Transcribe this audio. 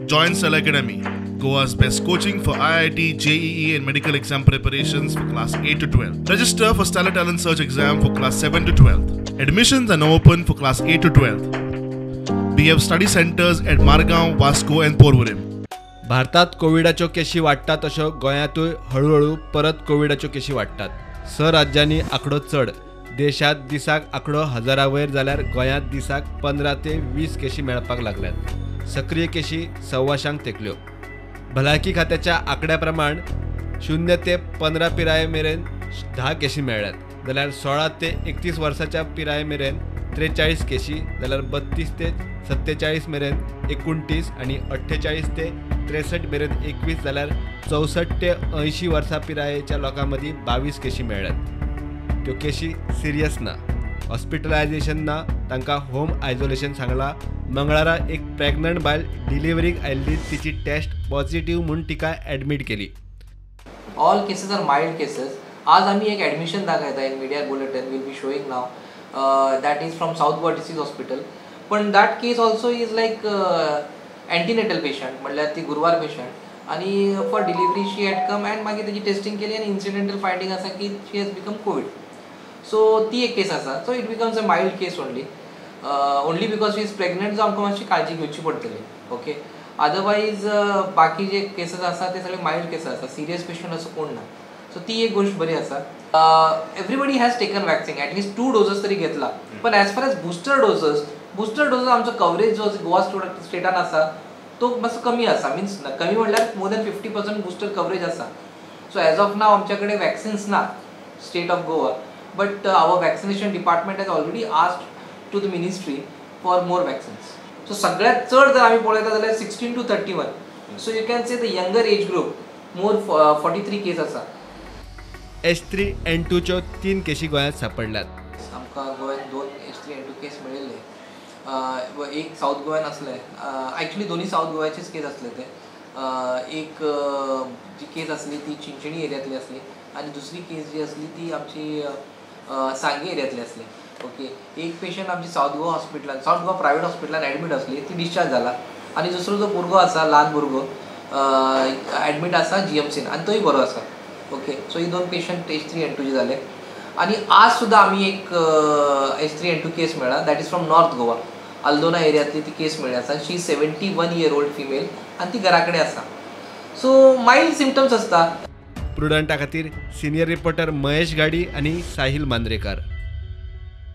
Join Cell Academy, Goa's best coaching for IIT, JEE and medical exam preparations for class 8 to 12. Register for Stellar Talent Search exam for class 7 to 12. Admissions are now open for class 8 to 12. We have study centers at Margaon, Vasco and Porvorim. भारतात कोविडाच्यो केशी वाडटात तश्यो गोंयांतूय हळूहळू परत कोविडाच्यो केशी वाडटात। स राज्यांनी आंकडो चड। देशात दिसाक आंकडो हजारावयर जाल्यार गोंयांत दिसाक 15 ते 20 केशी मेळपाक लागल्यात। सक्रिय केशी 125 तेकल्यो। भलायकी खात्याच्या आंकड्या प्रमाण 0 ते 15 पिराये मेरेन 10 केशी मेळ्ळ्यात, जाल्यार 16 ते 31 वर्साच्या पिराये मेरेन 43 केशी, जाल्यार 32 ते 47 मेरेन 29 आणि 48 ते 63 मेरेन 21, जाल्यार 64 ते 80 वर्सां पिरायेच्या लोकांमदीं 22 केशी मेळ्ळ्यात। त्यो केशी सिरियस ना, हॉस्पिटलायझेशन ना, तांकां होम आयसोलेशन सांगलां। मंगळारा एक प्रेग्नंट बायल डिलिव्हरीक आयिल्ली, तिची टेस्ट पॉझिटिव्ह म्हणून तिका ॲडमिट केली। All cases are mild cases. आज आम्ही एक ॲडमिशन दाखयता in media bulletin will be showing now that is from south Goa disease hospital. पण that case also is like antenatal patient, म्हणल्यार ती गुरुवार पेशंट, आणि for delivery she had come and मागीर तेजी टेस्टिंग केली आणि इन्सिडेंटल फायंडिंग आसा की she has become COVID. So ती एक केस आसा। So it becomes a mild case only because she is pregnant, जो आमकां मातशी काळजी घेवची पडटली। ओके, अदरवायज बाकी जे केसेस आसा ते सगळे माइल्ड केसेस आसा, सिरियस पेशंट असो कोण ना। सो ती एक गोष्ट बरी आसा। Everybody has taken vaccine, at least 2 doses तरी घेतला। पण as far as booster doses आमचो कवरेज जो गोवा स्टेटान आसा तो मातसो कमी आसा। मीन्स कमी म्हणल्यार मोर दॅन 50% बुस्टर कवरेज आसा। सो एज ऑफ नाव आमच्या कडेन वॅक्सिन्स ना state of Goa, but our vaccination department has already asked to the ministry for more vaccines. So सगळ्यात चड जर आम्ही पळयता जाल्यार 16 to 31। So you can say the younger age group more 43 case आसा। H3N2 च्यो 3 केशी गोंयांत सापडल्यात। आमकां गोंयांत 2 H3N2 केस मेळिल्ले। एक साऊथ गोंयान असले, ॲक्च्युली दोन्ही साऊथ गोव्याचेच केस असले ते। एक जी केस असली ती चिंचणी एरियातली असली आणि दुसरी केस जी असली ती आमची सांगे एरियातली असली। ओके, एक पेशंट आमची साऊथ गोवा प्रायव्हेट हॉस्पिटलान ॲडमिट असली, ती डिस्चार्ज झाला, आणि दुसरो जो भुरगो आसा ल्हान भुरगो ॲडमिट आसा GMCन आणि तोही बरो आसा। ओके, सो ही 2 पेशंट H3N2 चे झाले। आणि आज सुद्धा आम्ही एक H3N2 केस मेळ्ळा, that is from north Goa, Aldona एरियातली ती केस मेळ्ळी आसा। शी 71 year old फिमेल आणि ती घरा कडेन आसा। सो माइल्ड सिम्पटम्स आसता। प्रुडंटा खातीर सिनियर रिपोर्टर महेश गाडी आणि साहिल मांद्रेकार।